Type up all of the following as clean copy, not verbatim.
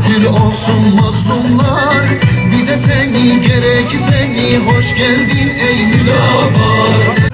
Bir olsun mazlumlar, bize seni gerek seni. Hoş geldin ey Hüdapar.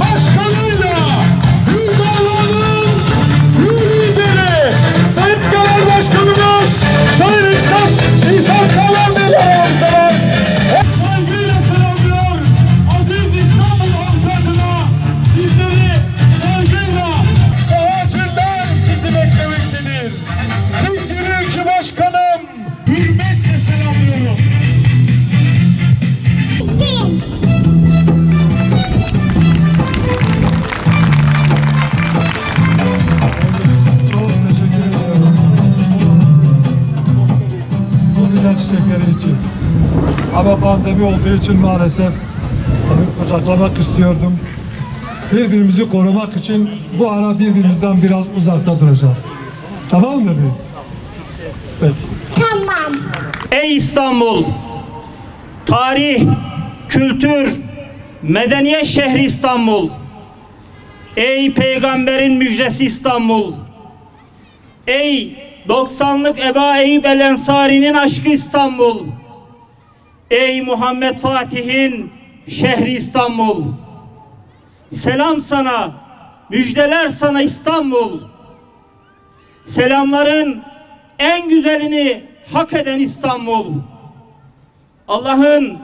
Başkanıyla Hüdapar'ın lideri Sayın Genel Başkanımız Sayın İhsan Sağlam Bey'le saygıyla selamlıyor. Aziz İstanbul halkına sizleri saygıyla ağacından sizi beklemektedir. Sizleri ki başkanım hürmetle selamlıyorum. Çiçekleri için. Ama pandemi olduğu için maalesef seni kucaklamak istiyordum. Birbirimizi korumak için bu ara birbirimizden biraz uzakta duracağız. Tamam mı bebeğim? Peki. Tamam. Ey İstanbul! Tarih, kültür, medeniyet şehri İstanbul! Ey peygamberin müjdesi İstanbul! Ey 90'lık Ebu Eyyub el Ensari'nin aşkı İstanbul! Ey Muhammed Fatih'in şehri İstanbul! Selam sana, müjdeler sana İstanbul! Selamların en güzelini hak eden İstanbul! Allah'ın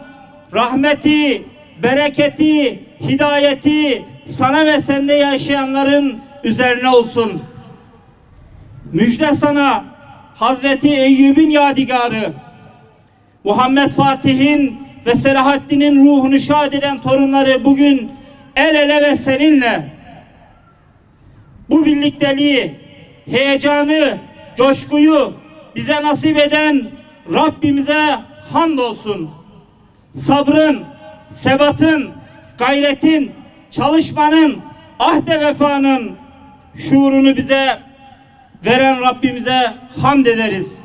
rahmeti, bereketi, hidayeti sana ve sende yaşayanların üzerine olsun. Müjde sana Hazreti Eyyub'un yadigarı, Muhammed Fatih'in ve Selahaddin'in ruhunu şad eden torunları bugün el ele ve seninle. Bu birlikteliği, heyecanı, coşkuyu bize nasip eden Rabbimize hamdolsun. Sabrın, sebatın, gayretin, çalışmanın, ahde vefanın şuurunu bize veren Rabbimize hamd ederiz.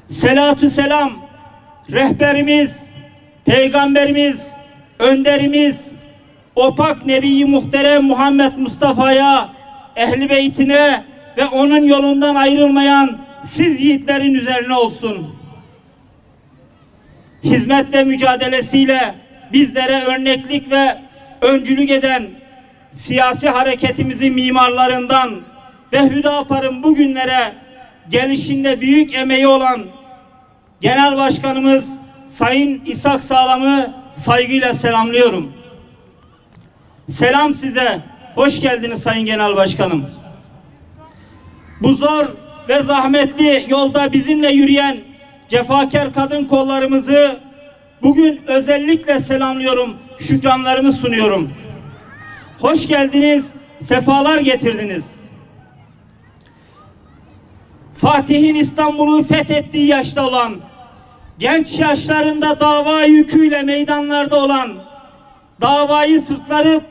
Selatü selam rehberimiz, peygamberimiz, önderimiz, opak Nebi-i Muhterem Muhammed Mustafa'ya, ehli beytine ve onun yolundan ayrılmayan siz yiğitlerin üzerine olsun. Hizmet ve mücadelesiyle bizlere örneklik ve öncülük eden siyasi hareketimizin mimarlarından ve Hüdapar'ın bugünlere gelişinde büyük emeği olan Genel Başkanımız Sayın İshak Sağlam'ı saygıyla selamlıyorum. Selam size. Hoş geldiniz Sayın Genel Başkanım. Bu zor ve zahmetli yolda bizimle yürüyen cefakar kadın kollarımızı bugün özellikle selamlıyorum, şükranlarımı sunuyorum. Hoş geldiniz, sefalar getirdiniz. Fatih'in İstanbul'u fethettiği yaşta olan, genç yaşlarında dava yüküyle meydanlarda olan, davayı sırtlarıp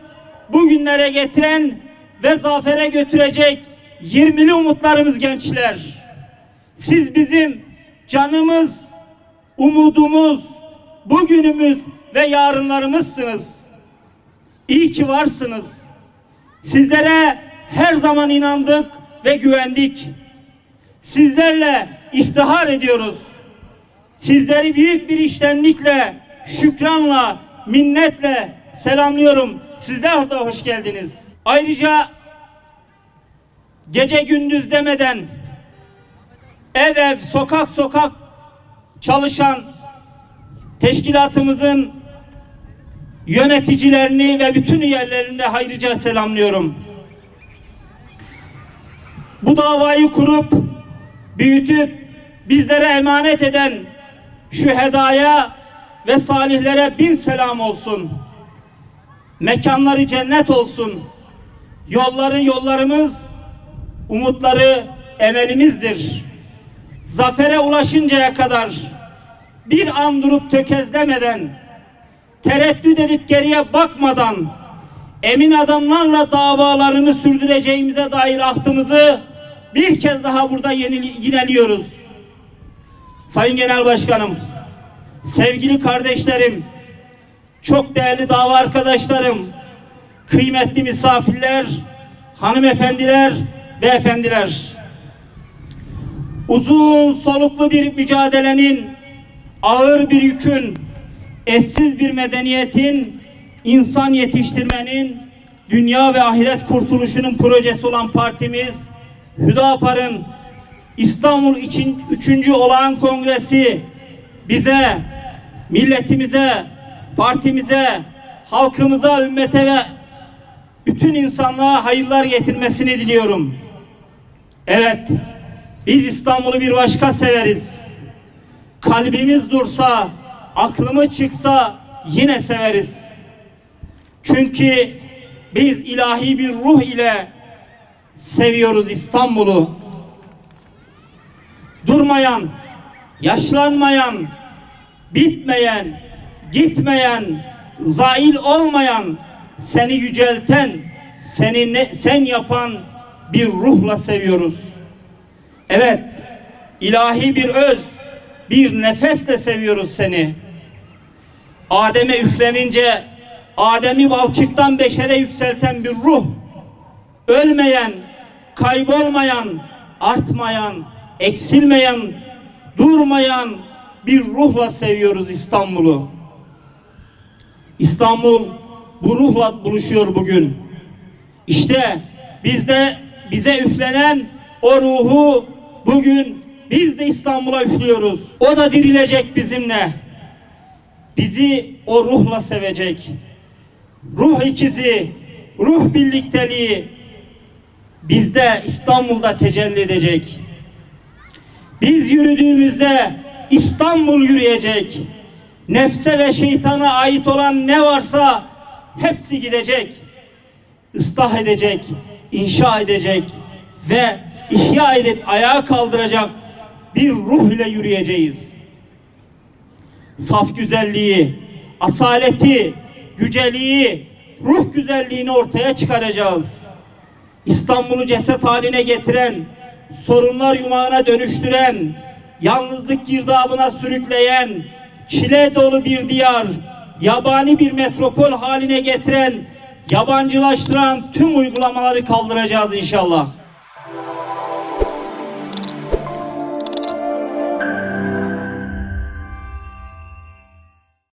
bugünlere getiren ve zafere götürecek 20'li umutlarımız gençler. Siz bizim canımız, umudumuz, bugünümüz ve yarınlarımızsınız. İyi ki varsınız. Sizlere her zaman inandık ve güvendik. Sizlerle iftihar ediyoruz. Sizleri büyük bir içtenlikle, şükranla, minnetle selamlıyorum. Sizler de hoş geldiniz. Ayrıca gece gündüz demeden ev ev, sokak sokak çalışan teşkilatımızın yöneticilerini ve bütün üyelerini de ayrıca selamlıyorum. Bu davayı kurup, büyütüp bizlere emanet eden şühedaya ve salihlere bin selam olsun. Mekanları cennet olsun. Yolları yollarımız, umutları emelimizdir. Zafere ulaşıncaya kadar bir an durup tökezlemeden, tereddüt edip geriye bakmadan emin adımlarla davalarını sürdüreceğimize dair ahdımızı bir kez daha burada yineliyoruz. Sayın Genel Başkanım, sevgili kardeşlerim, çok değerli dava arkadaşlarım, kıymetli misafirler, hanımefendiler, beyefendiler. Uzun soluklu bir mücadelenin, ağır bir yükün, eşsiz bir medeniyetin, insan yetiştirmenin, dünya ve ahiret kurtuluşunun projesi olan partimiz Hüdapar'ın İstanbul için 3. olağan kongresi bize, milletimize, partimize, halkımıza, ümmete ve bütün insanlığa hayırlar getirmesini diliyorum. Evet, biz İstanbul'u bir başka severiz. Kalbimiz dursa, aklımız çıksa yine severiz. Çünkü biz ilahi bir ruh ile seviyoruz İstanbul'u. Durmayan, yaşlanmayan, bitmeyen, gitmeyen, zail olmayan, seni yücelten, sen yapan bir ruhla seviyoruz. Evet, ilahi bir öz, bir nefesle seviyoruz seni. Adem'e üflenince Adem'i balçıktan beşere yükselten bir ruh, ölmeyen, kaybolmayan, artmayan, eksilmeyen, durmayan bir ruhla seviyoruz İstanbul'u. İstanbul bu ruhla buluşuyor bugün. İşte bize üflenen o ruhu bugün biz de İstanbul'a üflüyoruz. O da dirilecek bizimle. Bizi o ruhla sevecek. Ruh ikizi, ruh birlikteliği bizde İstanbul'da tecelli edecek. Biz yürüdüğümüzde İstanbul yürüyecek. Nefse ve şeytana ait olan ne varsa hepsi gidecek. Islah edecek, inşa edecek ve ihya edip ayağa kaldıracak bir ruh ile yürüyeceğiz. Saf güzelliği, asaleti, yüceliği, ruh güzelliğini ortaya çıkaracağız. İstanbul'u ceset haline getiren, sorunlar yumağına dönüştüren, yalnızlık girdabına sürükleyen, çile dolu bir diyar, yabani bir metropol haline getiren, yabancılaştıran tüm uygulamaları kaldıracağız inşallah.